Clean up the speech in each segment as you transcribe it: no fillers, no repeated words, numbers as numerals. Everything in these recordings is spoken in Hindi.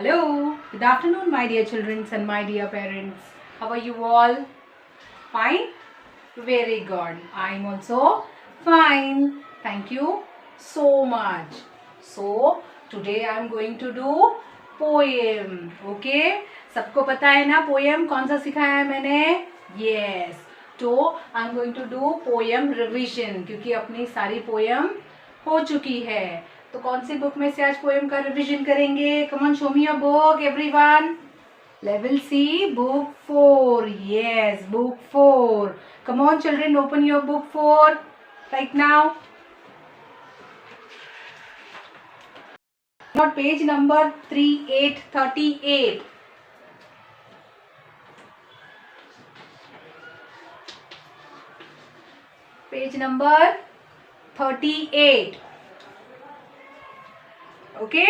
Hello, good afternoon, my dear children and my dear parents. How are you all? Fine? Very good. I'm also fine. Thank you so much. So, today I'm going to do poem. Okay? सबको पता है ना पोएम कौन सा सिखाया है मैंने? Yes. तो I'm going to do poem revision क्योंकि अपनी सारी पोएम हो चुकी है. तो कौन सी बुक में से आज पोएम का रिवीजन करेंगे? Come on show me your book everyone. Level C book 4. Yes, book 4. Come on children, open your book 4 right now. Not page number 3838. Page number 38. Okay.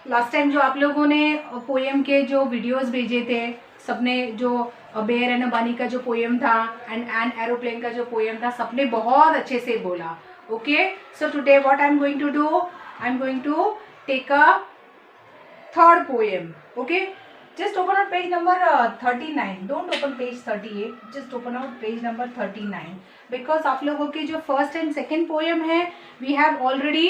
Last time जो आप लोगों ने पोएम के जो वीडियोस भेजे थे, सबने जो बेयर एंड बनी का जो पोएम था एंड एन एरोप्लेन का जो पोएम था, सबने बहुत अच्छे से बोला. Okay. So today what I am going to do, I am going to take a third poem. Okay. Just open out page number 39. Don't open page 38. Just open out page number 39. Because आप लोगों के जो फर्स्ट एंड सेकेंड पोएम है, we have already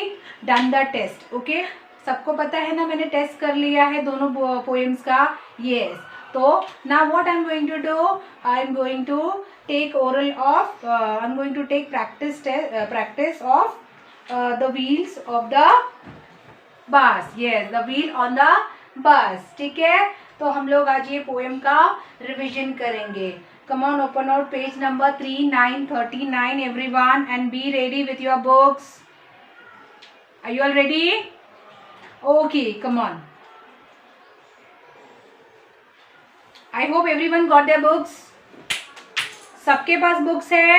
done the test. Okay? सबको पता है ना, मैंने टेस्ट कर लिया है दोनों पोएम्स का. Yes. तो now what I'm going to do? I'm going to take oral of. I'm going to take practice of the wheels of the bus. Yes, the wheel on the bus. ठीक है. तो हम लोग आज ये पोएम का रिवीजन करेंगे. Come on open out page number 3939 everyone and be ready with your books. Are you all ready? Okay, come on. I hope everyone got their books. सबके पास बुक्स है?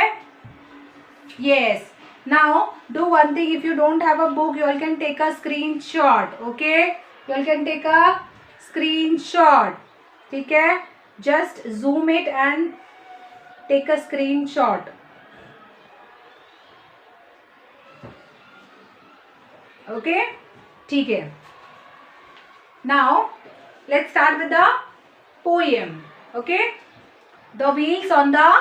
Yes. Now do one thing. If you don't have a book, you all can take a screenshot. Okay, you all can take a screenshot. ठीक है. Just zoom it and take a screenshot. Okay, ठीक है. Now let's start with the poem. Okay. The wheels on the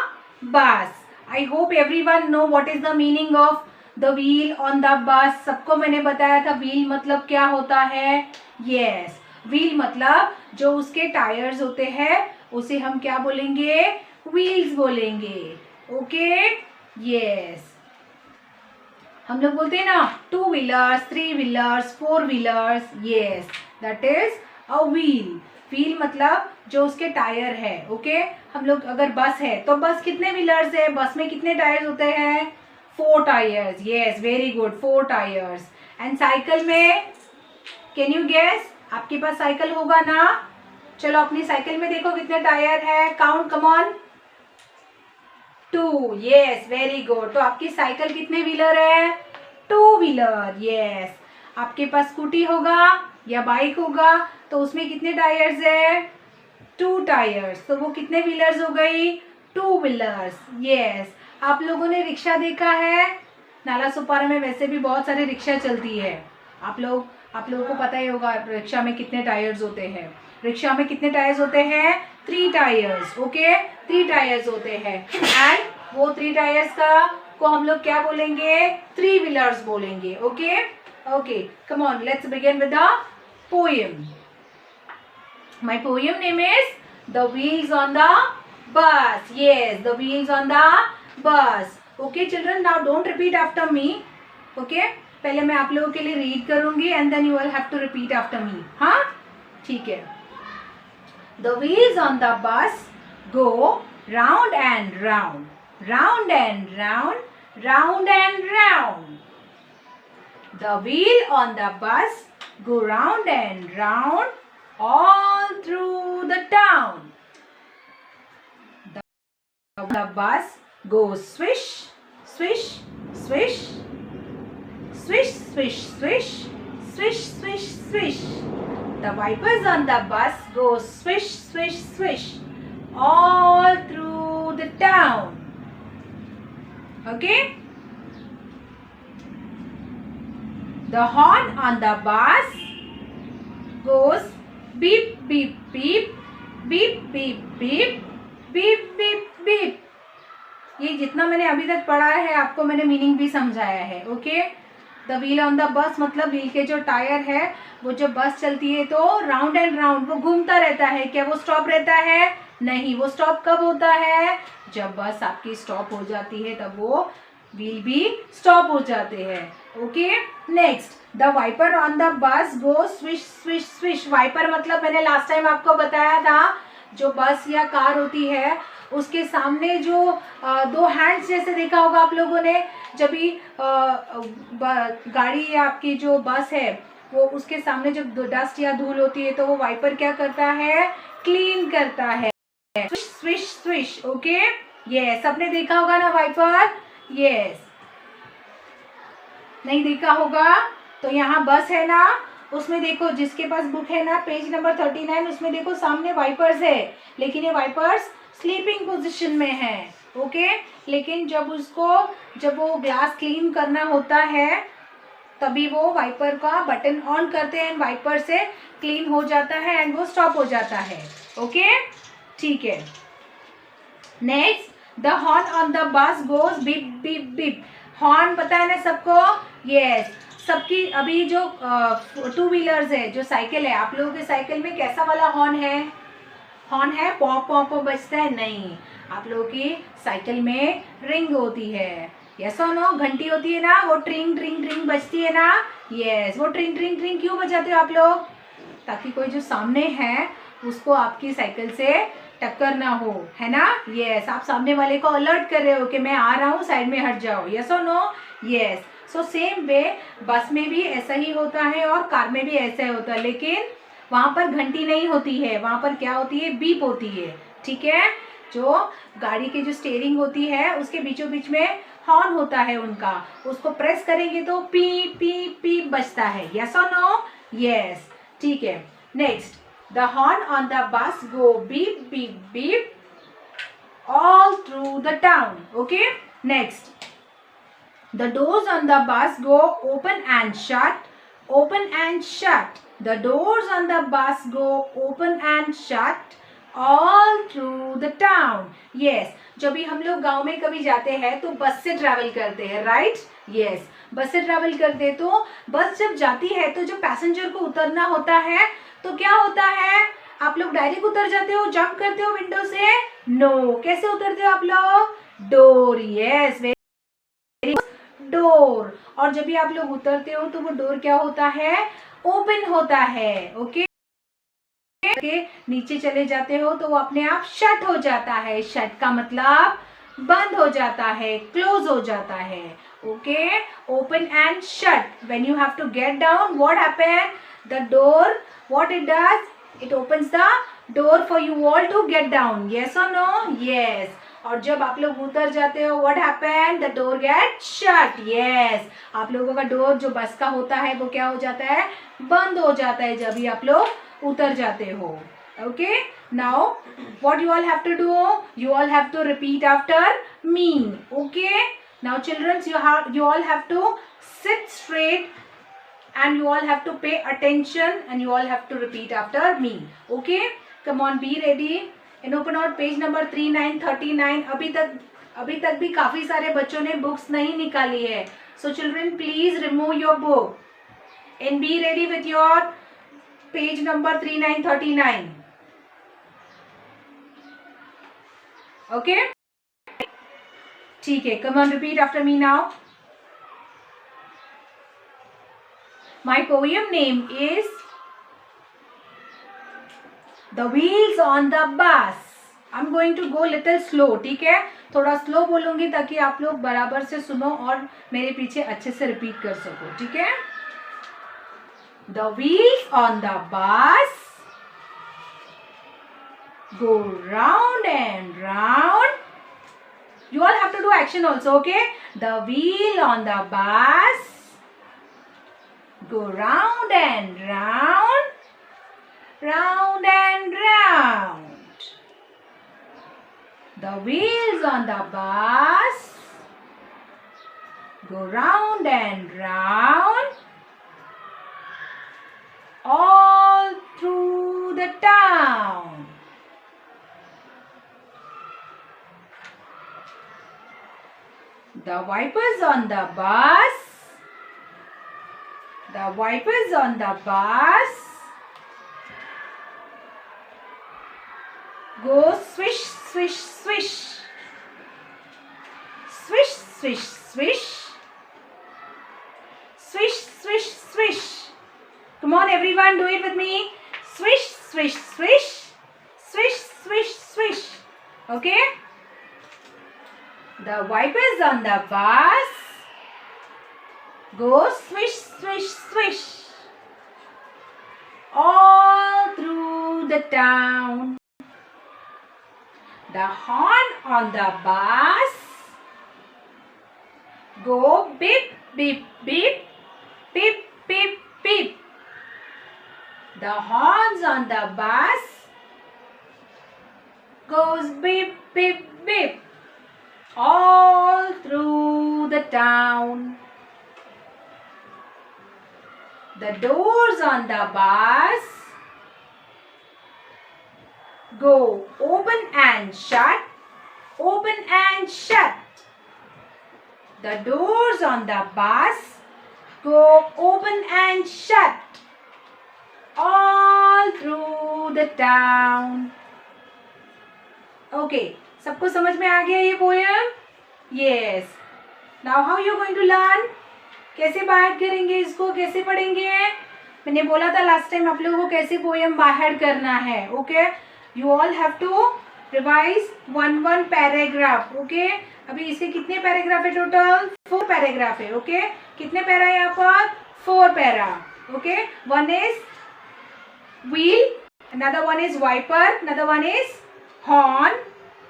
बस. आई hope everyone know what is the meaning of the wheel on the बस. सबको मैंने बताया था व्हील मतलब क्या होता है. यस, व्हील मतलब जो उसके टायर्स होते हैं उसे हम क्या बोलेंगे? व्हील्स बोलेंगे. ओके. यस. हम लोग बोलते हैं ना 2 wheelers, 3 wheelers, 4 wheelers. Yes, that is a wheel. Wheel मतलब जो उसके टायर है. ओके. हम लोग अगर बस है तो बस कितने व्हीलर्स है? बस में कितने टायर्स होते हैं? 4 tyres. Yes, very good, 4 tyres. And cycle में कैन यू गेस? आपके पास साइकिल होगा ना. चलो अपनी साइकिल में देखो कितने टायर है. Count, come on. 2. Yes, very good. तो आपकी साइकिल कितने व्हीलर है? 2 व्हीलर. यस. आपके पास स्कूटी होगा या बाइक होगा तो उसमें कितने टायर्स है? 2 टायर्स. तो वो कितने व्हीलर्स हो गई? 2 व्हीलर्स. यस. आप लोगों ने रिक्शा देखा है? नाला सुपारा में वैसे भी बहुत सारे रिक्शा चलती है. आप लोगों को पता ही होगा रिक्शा में कितने टायर्स होते हैं. रिक्शा में कितने टायर्स होते हैं? 3 टायर्स. ओके, 3 टायर्स होते हैं. एंड वो 3 टायर्स का को हम लोग क्या बोलेंगे? 3 व्हीलर्स बोलेंगे. Okay. Okay, come on, let's begin with the poem. My poem name is the wheels on the bus. Yes, the wheels on the bus. Okay children, now don't repeat after me. Okay, पहले मैं आप लोगों के लिए रीड करूंगी and then you will have to repeat after me. हाँ, ठीक है. The wheels on the bus go round and round, round and round, round and round. The wheel on the bus go round and round all through the town. The bus goes swish, swish, swish, swish, swish, swish, swish, swish, swish. The wipers on the bus go swish, swish, swish all through the town. Okay? The horn on the bus goes beep beep beep, beep beep beep, beep beep beep. ये जितना मैंने अभी तक पढ़ा है आपको मैंने मीनिंग भी समझाया है. Okay. The wheel on the बस मतलब व्हील के जो टायर है वो जब बस चलती है तो राउंड एंड राउंड वो घूमता रहता है. क्या वो स्टॉप रहता है? नहीं. वो स्टॉप कब होता है? जब बस आपकी स्टॉप हो जाती है तब वो व्हील भी स्टॉप हो जाते हैं. Okay. Next, the wiper on the bus go swish swish swish. Wiper मतलब मैंने लास्ट टाइम आपको बताया था जो बस या कार होती है उसके सामने जो दो हैंड्स जैसे देखा होगा आप लोगों ने. जब भी गाड़ी या आपकी जो बस है वो उसके सामने जब डस्ट या धूल होती है तो वो वाइपर क्या करता है? क्लीन करता है. Swish swish swish. Okay. Yes. सबने देखा होगा ना वाइपर? यस. नहीं देखा होगा तो यहाँ बस है ना, उसमें देखो जिसके पास बुक है ना पेज नंबर 39 उसमें देखो सामने वाइपर्स है, लेकिन ये वाइपर्स स्लीपिंग पोजीशन में है. ओके. लेकिन जब वो ग्लास क्लीन करना होता है तभी वो वाइपर का बटन ऑन करते हैं, वाइपर से क्लीन हो जाता है एंड वो स्टॉप हो जाता है. ओके. ठीक है. Next, the horn on the बस goes beep beep beep. Horn पता है ना सबको? यस. सबकी अभी जो 2 व्हीलर्स है जो साइकिल है, आप लोगों के साइकिल में कैसा वाला हॉर्न है? हॉर्न है पॉप पॉप बजता है? नहीं. आप लोगों की साइकिल में रिंग होती है. यस और नो? घंटी होती है ना, वो ट्रिंग ट्रिंग ट्रिंग बजती है ना. यस. वो ट्रिंग ट्रिंग ट्रिंग क्यों बजाते हो आप लोग? ताकि कोई जो सामने है उसको आपकी साइकिल से टक्कर ना हो, है ना. यस. आप सामने वाले को अलर्ट कर रहे हो कि मैं आ रहा हूँ, साइड में हट जाओ. यस और no? Yes. So same way bus में भी ऐसा ही होता है और कार में भी ऐसा ही होता है, लेकिन वहाँ पर घंटी नहीं होती है. वहाँ पर क्या होती है? बीप होती है. ठीक है. जो गाड़ी की जो स्टीयरिंग होती है उसके बीचों बीच में हॉर्न होता है उनका, उसको प्रेस करेंगे तो पी पी पी बजता है. यस और नो? यस. ठीक है. Next, the horn on the bus go beep beep beep all through the town. Okay. Next, the doors on the bus go open and shut, open and shut. The doors on the bus go open and shut all through the town. Yes. जब भी हम लोग गांव में कभी जाते हैं तो बस से ट्रैवल करते हैं, राइट? यस. बस से ट्रैवल करते हैं तो बस जब जाती है तो जो पैसेंजर को उतरना होता है तो क्या होता है? आप लोग डायरेक्ट उतर जाते हो, जंप करते हो विंडो से? नो. कैसे उतरते हो आप लोग? डोर. यस. डोर. और जब भी आप लोग उतरते हो तो वो डोर क्या होता है? ओपन होता है. ओके. नीचे चले जाते हो तो वो अपने आप शट हो जाता है. शट का मतलब बंद हो जाता है, क्लोज हो जाता है. Okay. Open and shut. When you have to get down, what happen? The door, what it does? It opens the door for you all to get down. Yes और नो? यस. और जब आप लोग उतर जाते हो what happen? The door get shut. Yes. आप लोगों का डोर जो बस का होता है वो क्या हो जाता है? बंद हो जाता है जब भी आप लोग उतर जाते हो. Okay. Now what you all have to do? You all have to repeat after me. Okay. Now childrens you all have to sit straight and you all have to pay attention and you all have to repeat after me. Okay. Come on, be ready. And open out page number 3939. अभी तक भी काफी सारे बच्चों ने बुक्स नहीं निकाली है. So children, please remove your book and be ready with your page number 3939. Okay? ठीक है. Come on, repeat after me now. My poem name is The Wheels on the Bus. I'm going to go little slow. ठीक है. थोड़ा स्लो बोलूंगी ताकि आप लोग बराबर से सुनो और मेरे पीछे अच्छे से रिपीट कर सको. ठीक है. The wheels on the bus go round and round. You all have to do action also. Okay. The wheel on the bus go round and round, round and round. The wheels on the bus go round and round, The wipers on the bus. The wipers on the bus go swish, swish, swish. Swish, swish, swish. Swish, swish, swish. Come on everyone, do it with me. Swish, swish, swish. Swish, swish, swish. Okay? The wipers on the bus go swish, swish, swish. All through the town. The horn on the bus go beep, beep, beep. Beep, beep, beep. The horns on the bus goes beep, beep, beep. All through the town. The doors on the bus go open and shut, open and shut. The doors on the bus go open and shut all through the town. Okay, सबको समझ में आ गया ये poem? Yes. Now how you going to learn? कैसे बाहर करेंगे इसको, कैसे पढ़ेंगे? मैंने बोला था लास्ट टाइम आप लोगों को कैसे पोएम बाहर करना है. Okay, you all have to revise one paragraph. Okay, अभी इसके कितने पैराग्राफ है टोटल? 4 पैराग्राफ है. ओके, कितने पैरा है यहाँ पर? 4 para. Okay, one is wheel, another one is wiper, another one is horn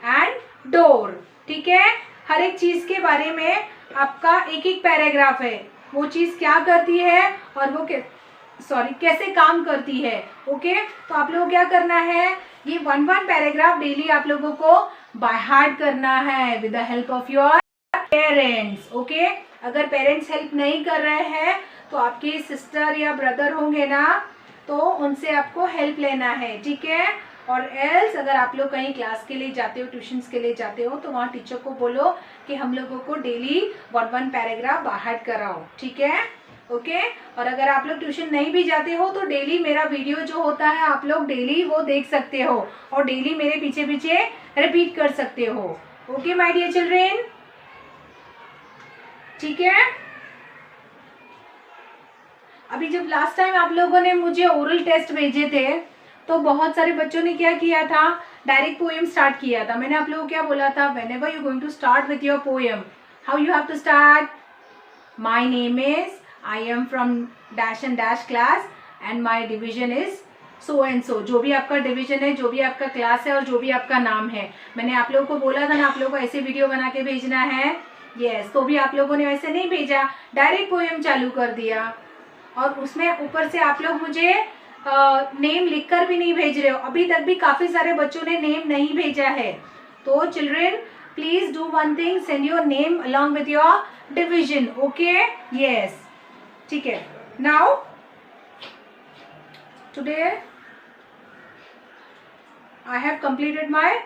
and door. ठीक है, हर एक चीज के बारे में आपका एक एक पैराग्राफ है. वो चीज क्या करती है और वो कैसे काम करती है. ओके, तो आप लोगों को क्या करना है, ये वन पैराग्राफ डेली आप लोगों को बाय हार्ट करना है with the help of your parents. Okay, अगर पेरेंट्स हेल्प नहीं कर रहे हैं तो आपके सिस्टर या ब्रदर होंगे ना, तो उनसे आपको हेल्प लेना है. ठीक है, और एल्स अगर आप लोग कहीं क्लास के लिए जाते हो, ट्यूशन्स के लिए जाते हो, तो वहाँ टीचर को बोलो कि हम लोगों को डेली वन पैराग्राफ बाहर कराओ. ठीक है, ओके. और अगर आप लोग ट्यूशन नहीं भी जाते हो तो डेली मेरा वीडियो जो होता है आप लोग डेली वो देख सकते हो और डेली मेरे पीछे पीछे रिपीट कर सकते हो. ओके माय डियर चिल्ड्रेन, ठीक है. अभी जब लास्ट टाइम आप लोगों ने मुझे ओरल टेस्ट भेजे थे तो बहुत सारे बच्चों ने क्या किया था, डायरेक्ट पोएम स्टार्ट किया था. मैंने आप लोगों को क्या बोला था, whenever you going to start with your poem, how you have to start. My name is, I am from dash and dash class and my division is so and so. जो भी आपका डिवीजन है, जो भी आपका क्लास है और जो भी आपका नाम है, मैंने आप लोगों को बोला था ना आप लोगों को ऐसे वीडियो बना के भेजना है. यस, तो भी आप लोगों ने वैसे नहीं भेजा, डायरेक्ट पोएम चालू कर दिया और उसमें ऊपर से आप लोग मुझे नेम लिखकर भी नहीं भेज रहे हो. अभी तक भी काफ़ी सारे बच्चों ने नेम नहीं भेजा है. तो children please do one thing, send your name along with your division. Okay, yes, ठीक है. Now today I have completed my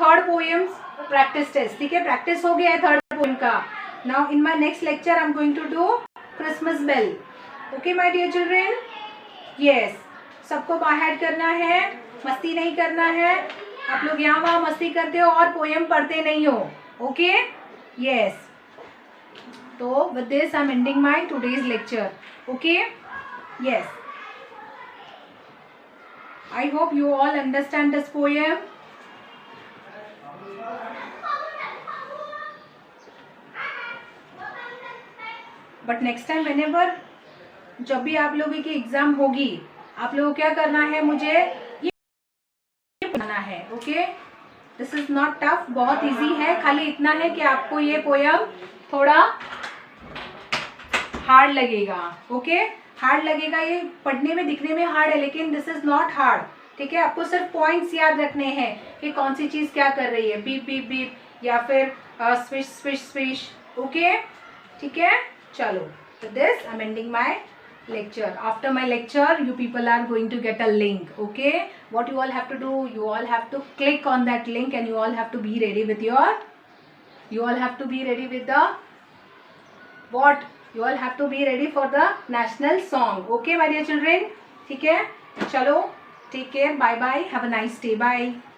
third poems practice test. ठीक है, प्रैक्टिस हो गया है थर्ड पोएम का. Now in my next lecture I am going to do Christmas bell. Okay my dear children, yes, सबको बाहर करना है, मस्ती नहीं करना है. आप लोग यहाँ वहाँ मस्ती करते हो और पोएम पढ़ते नहीं हो. Okay, yes. तो with this I am ending my today's lecture. Okay, yes, I hope you all understand this poem. But next time whenever जब भी आप लोगों की एग्जाम होगी, आप लोगों को क्या करना है, मुझे ये पढ़ना है. Okay, this is not tough, बहुत इजी है. खाली इतना है कि आपको ये पोएम थोड़ा हार्ड लगेगा. ओके, हार्ड लगेगा, ये पढ़ने में दिखने में हार्ड है, लेकिन दिस इज नॉट हार्ड. ठीक है, आपको सिर्फ पॉइंट्स याद रखने हैं कि कौन सी चीज क्या कर रही है, बीप बीप बीप या फिर स्विश स्विश स्विश. ओके, ठीक है. चलो, so this I'm ending my lecture. After my lecture you people are going to get a link. Okay, what you all have to do, you all have to click on that link and you all have to be ready with your You all have to be ready with the what? You all have to be ready for the national song. Okay, my dear children? ठीक है, चलो, take care, bye bye, have a nice day, bye.